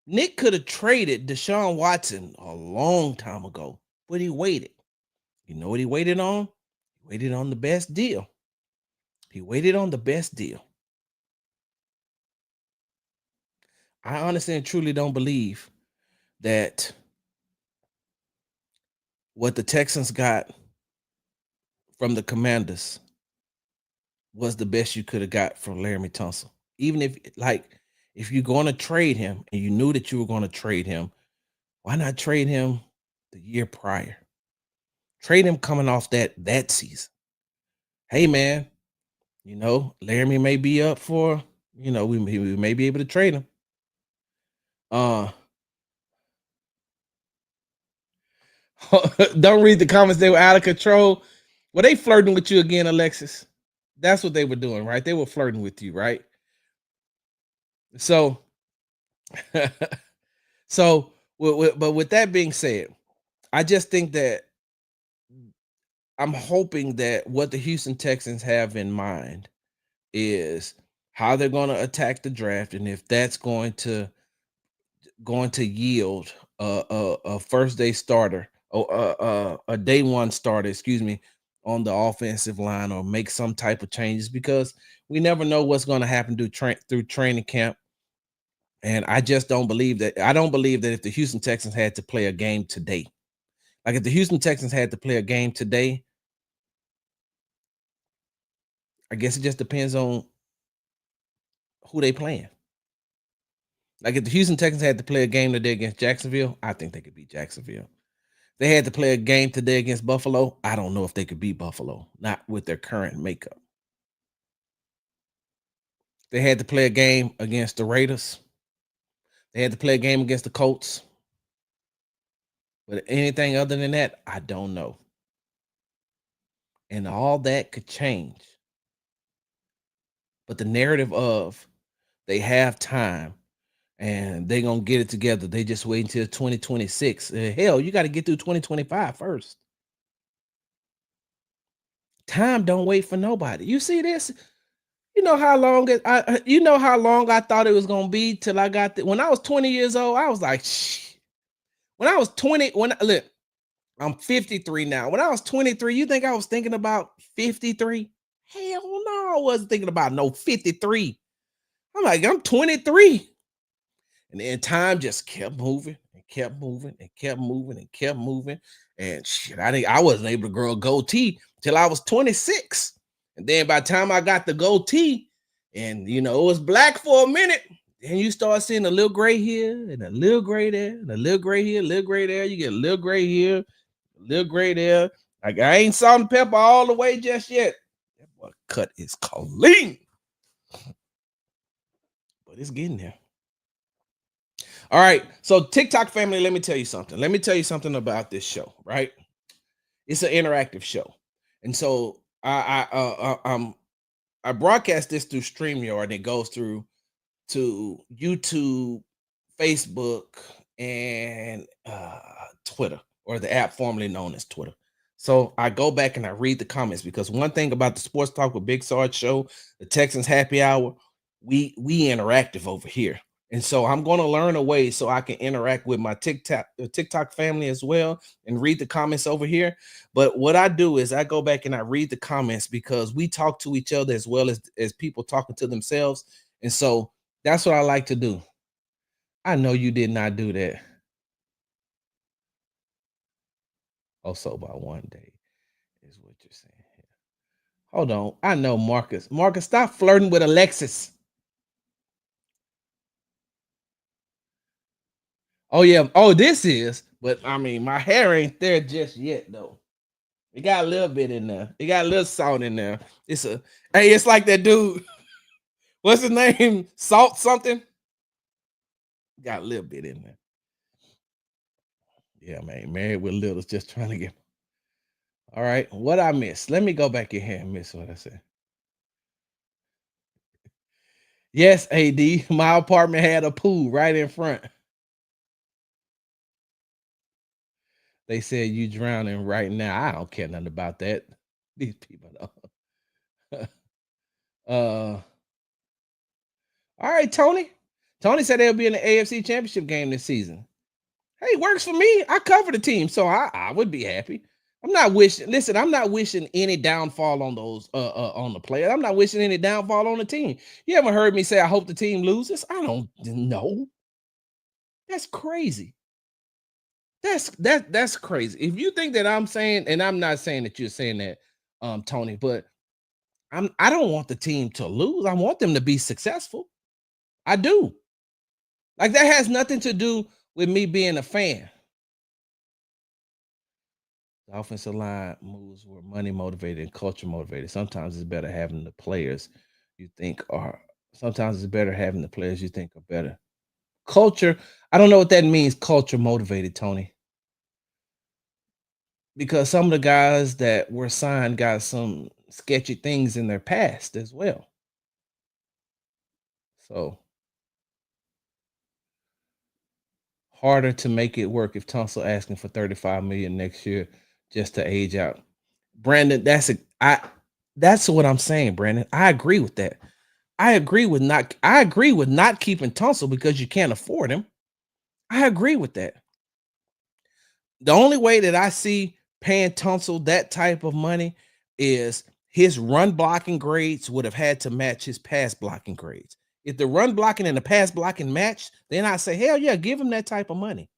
Nick could have traded Deshaun Watson a long time ago, but he waited. You know what he waited on? He waited on the best deal. He waited on the best deal. I honestly and truly don't believe that what the Texans got from the Commanders was the best you could have got from Laramie Tunsil. Even if you're going to trade him and you knew that you were going to trade him, why not trade him the year prior? Trade him coming off that season. Hey man, Laramie may be up for, we may be able to trade him. Uh don't read the comments. They were out of control. Were they flirting with you again, Alexis? That's what they were doing, right? They were flirting with you, right? So, so, but with that being said, I just think that I'm hoping that what the Houston Texans have in mind is how they're going to attack the draft, and if that's going to yield a first day starter or a day one starter, excuse me, on the offensive line, or make some type of changes, because we never know what's going to happen through training camp. And I just don't believe that. I don't believe that if the Houston Texans had to play a game today, like if the Houston Texans had to play a game today, I guess it just depends on who they playing. Like if the Houston Texans had to play a game today against Jacksonville, I think they could beat Jacksonville. They had to play a game today against Buffalo. I don't know if they could beat Buffalo, not with their current makeup. They had to play a game against the Raiders. They had to play a game against the Colts. But anything other than that, I don't know. And all that could change. But the narrative of they have time and they're going to get it together, they just wait until 2026. Hell, you got to get through 2025 first. Time don't wait for nobody. You see this? You know how long you know how long I thought it was gonna be till I got when I was 20 years old. I was like, shh. When I was 20, look, I'm 53 now. When I was 23, you think I was thinking about 53? Hell no, I wasn't thinking about no 53. I'm like, I'm 23. And then time just kept moving and kept moving and kept moving and kept moving. And shit, I wasn't able to grow a goatee till I was 26. And then by the time I got the goatee, and it was black for a minute, then you start seeing a little gray here and a little gray there, and a little gray here, a little gray there. You get a little gray here, a little gray there. Like I ain't salt and pepper all the way just yet. That boy cut is clean. But it's getting there. All right. So TikTok family, let me tell you something. Let me tell you something about this show, right? It's an interactive show. And so I broadcast this through StreamYard, and it goes through to YouTube, Facebook, and Twitter, or the app formerly known as Twitter. So I go back and I read the comments, because one thing about the Sports Talk with Big Sarge show, the Texans Happy Hour, we interactive over here. And so I'm going to learn a way so I can interact with my TikTok family as well, and read the comments over here. But what I do is I go back and I read the comments, because we talk to each other as well as people talking to themselves. And so that's what I like to do. I know you did not do that. Also, by one day is what you're saying. Hold on. I know Marcus. Marcus, stop flirting with Alexis. Oh, yeah. Oh, this is. But I mean, my hair ain't there just yet, though. It got a little bit in there. It got a little salt in there. It's like that dude. What's his name? Salt something? Got a little bit in there. Yeah, man. Married with Littles, just trying to get. All right. What I missed? Let me go back in here and miss what I said. Yes, AD. My apartment had a pool right in front. They said you drowning right now. I don't care nothing about that. These people don't. All right, Tony. Tony said they'll be in the AFC Championship game this season. Hey, works for me. I cover the team, so I would be happy. I'm not wishing. Listen, I'm not wishing any downfall on those on the players. I'm not wishing any downfall on the team. You haven't heard me say I hope the team loses. I don't know. That's crazy. That's crazy. If you think that I'm saying, and I'm not saying that you're saying that, Tony, but I don't want the team to lose. I want them to be successful. I do. Like that has nothing to do with me being a fan. The offensive line moves were money motivated and culture motivated. Sometimes it's better having the players you think are. Sometimes it's better having the players you think are better. Culture, I don't know what that means, culture motivated, Tony, because some of the guys that were signed got some sketchy things in their past as well. So harder to make it work if Tunsil asking for 35 million next year just to age out. Brandon, that's what I'm saying, Brandon. I agree with that. I agree with not keeping Tunsil because you can't afford him. I agree with that. The only way that I see paying Tunsil that type of money is his run blocking grades would have had to match his pass blocking grades. If the run blocking and the pass blocking match, then I say, hell yeah, give him that type of money.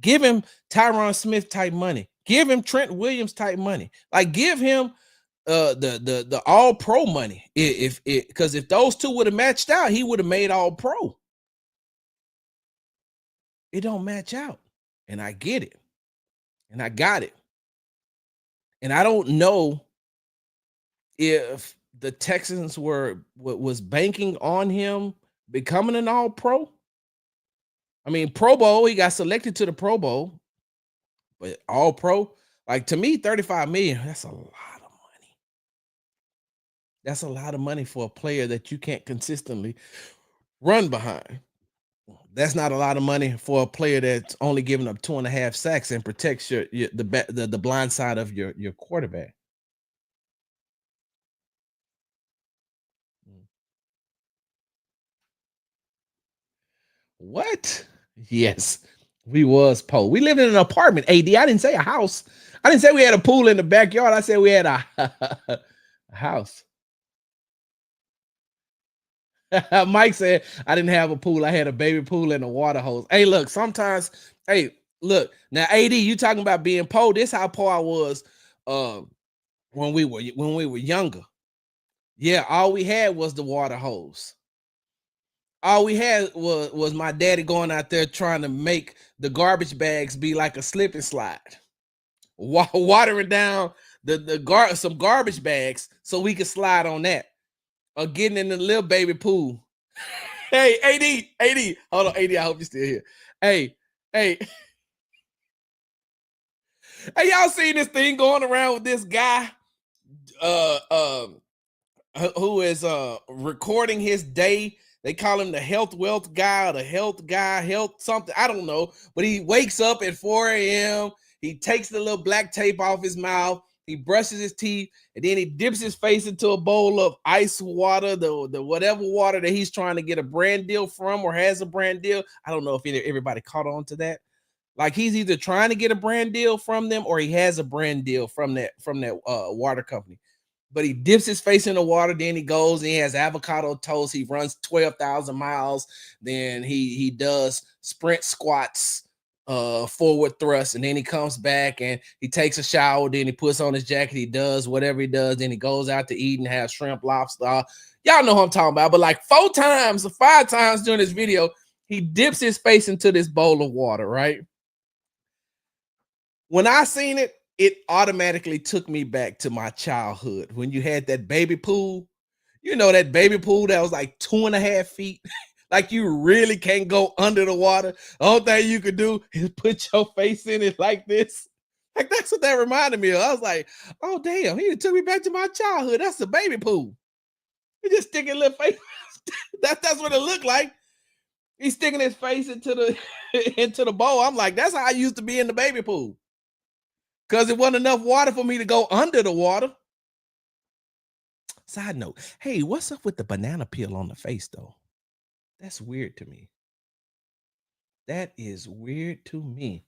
Give him Tyron Smith type money. Give him Trent Williams type money. Like give him the all pro money. If it because if those two would have matched out, he would have made all pro. It don't match out. And I get it. And I got it. And I don't know if the Texans was banking on him becoming an all pro. I mean, Pro Bowl, he got selected to the Pro Bowl, but all pro, like to me, 35 million, that's a lot of money. That's a lot of money for a player that you can't consistently run behind. That's not a lot of money for a player that's only giving up 2.5 sacks and protects the blind side of your quarterback. What? Yes, we was poor. We lived in an apartment. AD, I didn't say a house. I didn't say we had a pool in the backyard. I said we had a house. Mike said I didn't have a pool. I had a baby pool and a water hose. Hey, look, sometimes, hey, look, now AD, you talking about being poor. This how poor I was when we were younger. Yeah, all we had was the water hose. All we had was my daddy going out there trying to make the garbage bags be like a slip and slide, watering down some garbage bags so we could slide on that, or getting in the little baby pool. Hey, AD, hold on, AD. I hope you're still here. Hey, hey, hey, y'all seen this thing going around with this guy? Who is recording his day. They call him the health wealth guy or the health guy, health something. I don't know. But he wakes up at 4 a.m. He takes the little black tape off his mouth. He brushes his teeth, and then he dips his face into a bowl of ice water, the whatever water that he's trying to get a brand deal from or has a brand deal. I don't know if everybody caught on to that. Like he's either trying to get a brand deal from them or he has a brand deal from that water company. But he dips his face in the water, then he goes and he has avocado toast. He runs 12,000 miles. Then he does sprint squats, forward thrust, and then he comes back and he takes a shower. Then he puts on his jacket. He does whatever he does. Then he goes out to eat and have shrimp, lobster. Y'all know what I'm talking about. But like 4 times or 5 times during this video, he dips his face into this bowl of water, right? When I seen it, it automatically took me back to my childhood when you had that baby pool. You know, that baby pool that was like 2.5 feet. Like you really can't go under the water. The only thing you could do is put your face in it like this. Like that's what that reminded me of. I was like, oh damn, he took me back to my childhood. That's the baby pool. He just sticking a little face. That's what it looked like. He's sticking his face into the into the bowl. I'm like, that's how I used to be in the baby pool. Because it wasn't enough water for me to go under the water. Side note, hey, what's up with the banana peel on the face, though? That's weird to me. That is weird to me.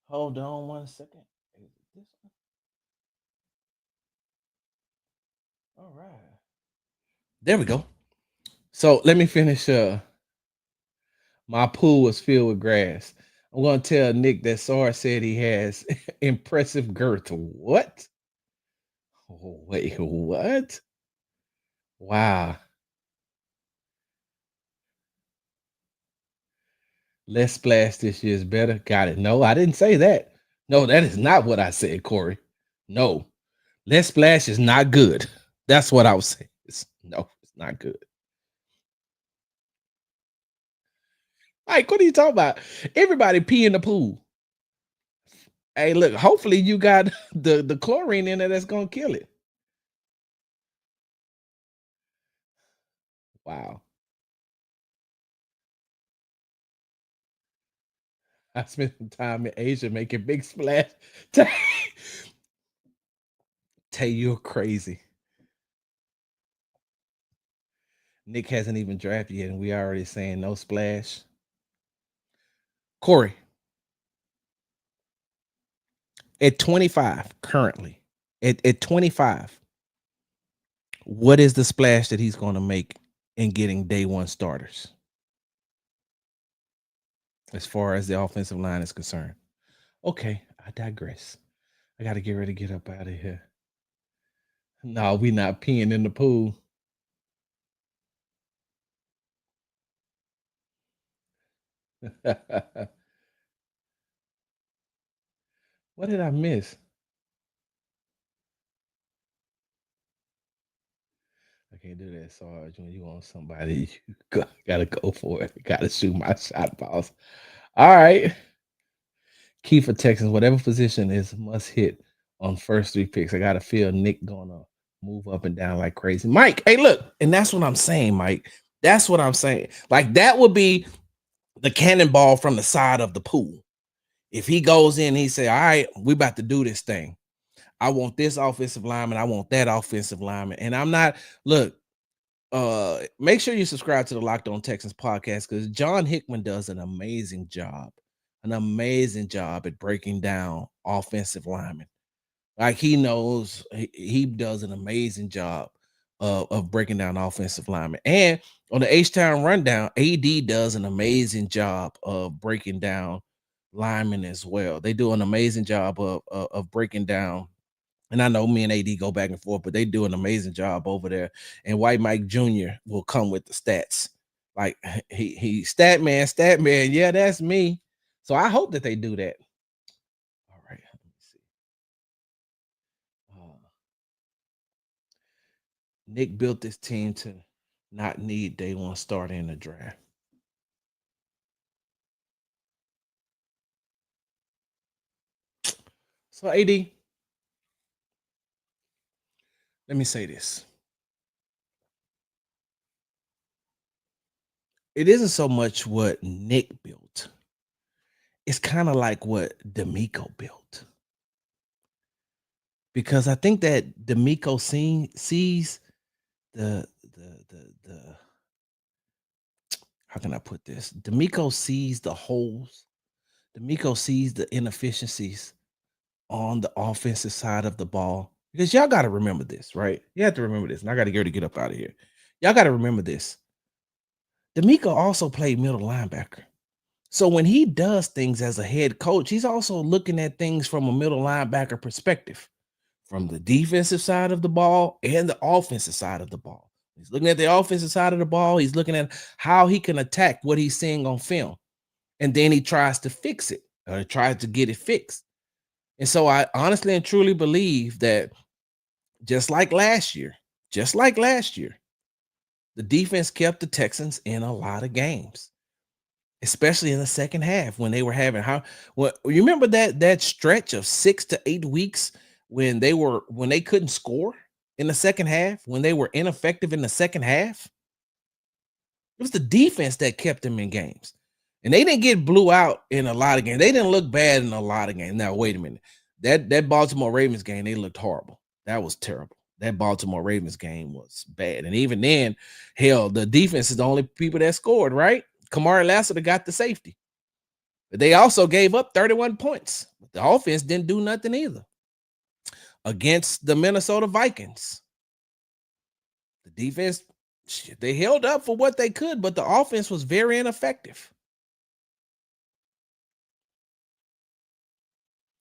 Hold on 1 second. Is it this one? All right. There we go. So let me finish. My pool was filled with grass. I'm going to tell Nick that Sarge said he has impressive girth. What? Oh, wait, what? Wow. Less splash this year is better. Got it. No, I didn't say that. No, that is not what I said, Corey. No, less splash is not good. That's what I was saying. No, it's not good. Mike, what are you talking about? Everybody pee in the pool. Hey, look, hopefully you got the chlorine in there that's gonna kill it. Wow. I spent some time in Asia making big splash. Tay, Tay, you're crazy. Nick hasn't even drafted yet, and we already saying no splash. Corey, at 25, currently, at 25, what is the splash that he's going to make in getting day one starters as far as the offensive line is concerned? Okay, I digress. I got to get ready to get up out of here. No, we not peeing in the pool. What did I miss? I can't do that, Sarge. When you want somebody, you gotta go for it. Gotta shoot my shot, boss. All right. Key for Texans, whatever position is must hit on first three picks. I gotta feel Nick gonna move up and down like crazy. Mike, hey, look, and that's what I'm saying, Mike. That's what I'm saying. Like that would be the cannonball from the side of the pool. If he goes in, he say, "All right, we about to do this thing. I want this offensive lineman. I want that offensive lineman." And I'm not look. Make sure you subscribe to the Locked On Texans podcast because John Hickman does an amazing job at breaking down offensive linemen. Like he does an amazing job of breaking down offensive linemen. And on the H-Town rundown, AD does an amazing job of breaking down linemen as well. They do an amazing job of breaking down, and I know me and AD go back and forth, but they do an amazing job over there. And White Mike Jr. will come with the stats. Like he stat man. Yeah, that's me. So I hope that they do that. All right, let me see. Nick built this team to not need day one starter in the draft. So AD, let me say this. It isn't so much what Nick built. It's kind of like what D'Amico built. Because I think that D'Amico sees the how can I put this? D'Amico sees the holes. D'Amico sees the inefficiencies on the offensive side of the ball. Because y'all got to remember this, right? You have to remember this. And I got to get up out of here. Y'all got to remember this. D'Amico also played middle linebacker. So when he does things as a head coach, he's also looking at things from a middle linebacker perspective, from the defensive side of the ball and the offensive side of the ball. He's looking at the offensive side of the ball. He's looking at how he can attack what he's seeing on film. And then he tries to fix it or tries to get it fixed. And so I honestly and truly believe that just like last year, just like last year, the defense kept the Texans in a lot of games, especially in the second half when they were having how well you remember that stretch of 6 to 8 weeks when they couldn't score in the second half, when they were ineffective in the second half. It was the defense that kept them in games. And they didn't get blew out in a lot of games. They didn't look bad in a lot of games. Now, wait a minute. That Baltimore Ravens game, they looked horrible. That was terrible. That Baltimore Ravens game was bad. And even then, hell, the defense is the only people that scored, right? Kamari Lassiter got the safety. But they also gave up 31 points. The offense didn't do nothing either. Against the Minnesota Vikings, the defense, they held up for what they could, but the offense was very ineffective.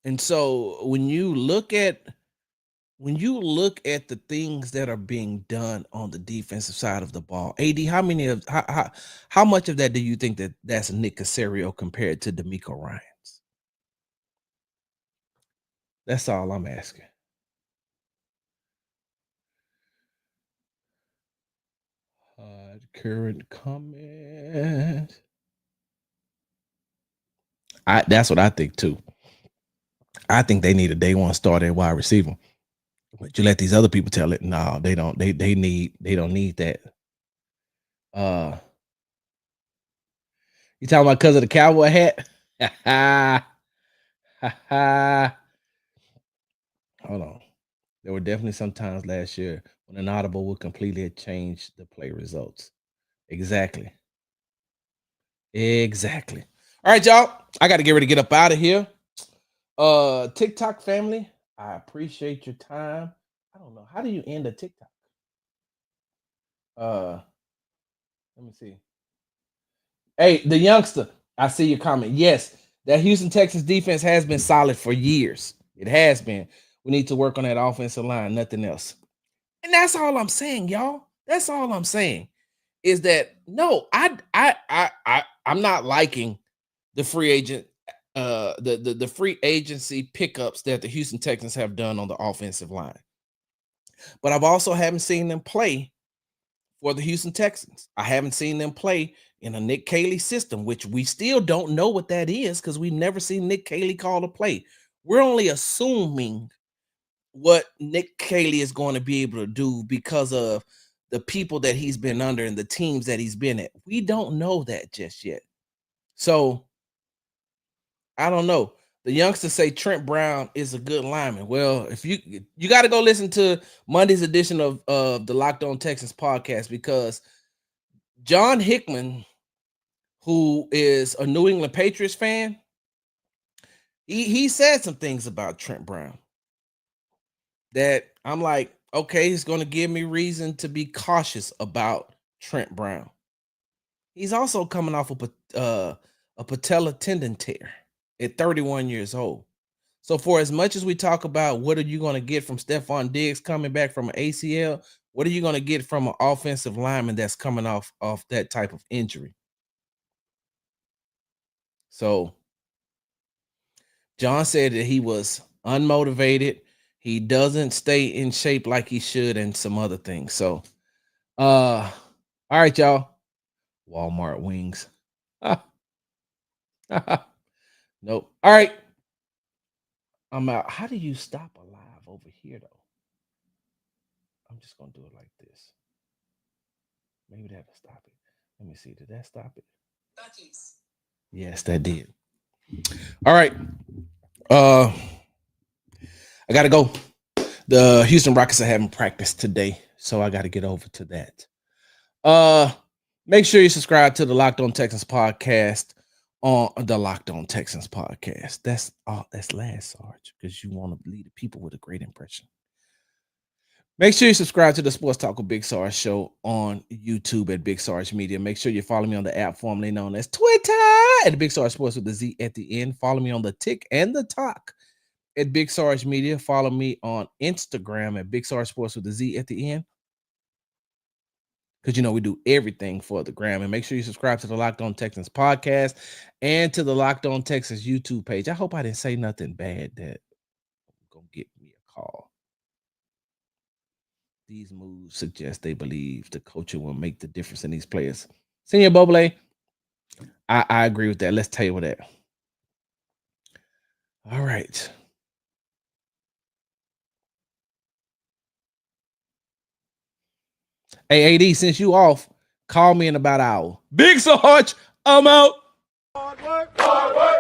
And so when you look at the things that are being done on the defensive side of the ball, AD, how much of that do you think that's Nick Caserio compared to D'Amico Ryans? That's all I'm asking. Current comment. That's what I think too. I think they need a day one starter at wide receiver. But you let these other people tell it. No, they don't. They don't need that. Uh you talking about because of the cowboy hat? Hold on. There were definitely some times last year when an audible would completely change the play results. Exactly. Exactly. All right, y'all. I got to get ready to get up out of here. TikTok family, I appreciate your time. I don't know. How do you end a TikTok? Uh, let me see. Hey, the youngster, I see your comment. Yes, that Houston Texans defense has been solid for years. It has been. We need to work on that offensive line, nothing else. And that's all I'm saying, y'all. That's all I'm saying. Is that no, I'm not liking the free agent the free agency pickups that the Houston Texans have done on the offensive line. But I've also haven't seen them play for the Houston Texans. I haven't seen them play in a Nick Caley system, which we still don't know what that is because we've never seen Nick Caley call a play. We're only assuming what Nick Caley is going to be able to do because of the people that he's been under and the teams that he's been at. We don't know that just yet. So I don't know. The youngsters say Trent Brown is a good lineman. Well, if you got to go listen to Monday's edition of the Locked On Texans podcast because John Hickman, who is a New England Patriots fan, he said some things about Trent Brown that I'm like, okay, he's going to give me reason to be cautious about Trent Brown. He's also coming off a patella tendon tear at 31 years old. So for as much as we talk about what are you going to get from Stephon Diggs coming back from an ACL, what are you going to get from an offensive lineman that's coming off that type of injury? So John said that he was unmotivated. He doesn't stay in shape like he should and some other things. So all right, y'all. Walmart wings. Nope. All right. I'm out. How do you stop a live over here though? I'm just gonna do it like this. Maybe that'll stop it. Let me see. Did that stop it? Yes, that did. All right. I gotta go. The Houston Rockets are having practice today, so I gotta get over to that. Make sure you subscribe to the Locked On Texans podcast on the Locked On Texans podcast. That's last, Sarge, because you want to lead the people with a great impression. Make sure you subscribe to the Sports Talk with Big Sarge show on YouTube at Big Sarge Media. Make sure you follow me on the app formerly known as Twitter at Big Sarge Sports with the Z at the end. Follow me on the Tick and the Talk at Big Sarge Media. Follow me on Instagram at Big Sarge Sports with the Z at the end. Because, we do everything for the gram. And make sure you subscribe to the Locked On Texans podcast and to the Locked On Texans YouTube page. I hope I didn't say nothing bad that going to get me a call. These moves suggest they believe the coaching will make the difference in these players. Senior Boble, I agree with that. Let's table that. All right. Hey, AD, since you off, call me in about an hour. Big Sarge, I'm out. Hard work, hard work.